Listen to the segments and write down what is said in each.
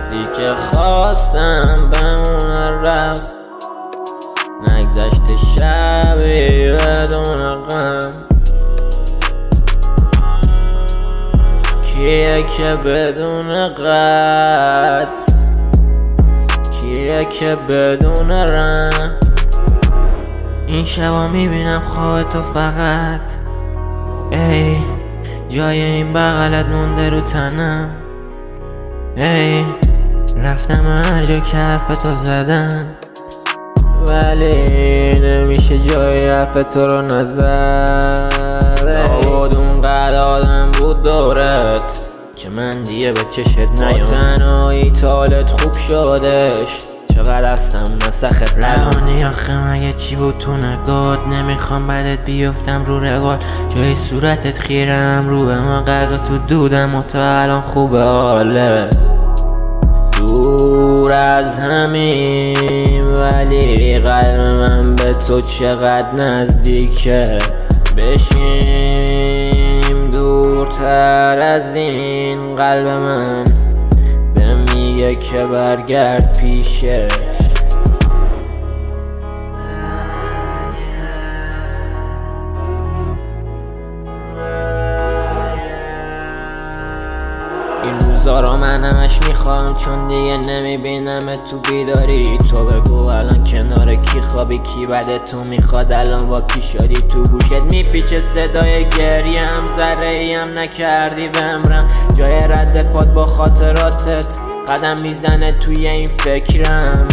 وقتی که خواستم بمونه رفت، نگذشت شبی بدون غم. کیه که بدون قد، کیه که بدون رم. این شبا میبینم خواب تو فقط، ای جای این بغلت مونده رو تنم. ای رفتم هر جا که حرف تو زدن، ولی نمیشه جای حرف تو رو نزد. لابد اونقدر آدم بود دورت که من دیگه به چشت نیام. تنهایی تالت خوب شدش، چقدر هستم نسخت روانی. آخه مگه چی بود تو نگات؟ نمیخوام بعدت بیفتم رو روال، جای صورتت خیرم رو به ما غرق تو دودم و تا الان خوبه حاله. دور از همیم ولی قلب من به تو چقدر نزدیکه. بشیم دورتر از این، قلب من به میگه که برگرد پیشش. این روزا رو من همش میخوام، چون دیگه نمیبینم تو بیداری. تو بگو الان کنار کی خوابی، کی بعد تو میخواد الان با کی شدی؟ تو گوشت میپیچه صدای گریم، ذره ایم نکردی بمرم. جای رد پاد با خاطراتت قدم میزنه توی این فکرم.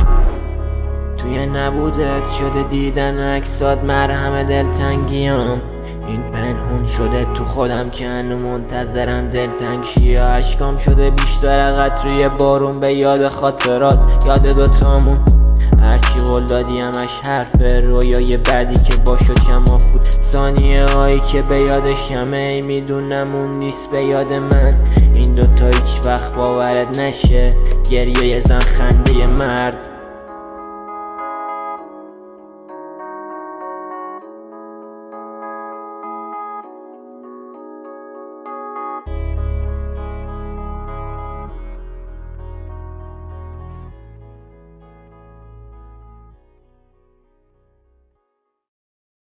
توی نبودت شده دیدن عکسات مرهم دلتنگیام. این پنهون شده تو خودم که هنو منتظرم دلتنگ شی. اشکام شده بیشتر قطره بارون به یاد خاطرات، یاد دوتامون. هرچی قول دادی همش حرف رویای بعدی که با شد شماف بود. ثانیه هایی که به یادشمه، ای میدونم اون نیست به یاد من. این دوتا هیچ وقت باورت نشه، گریه زن خنده مرد.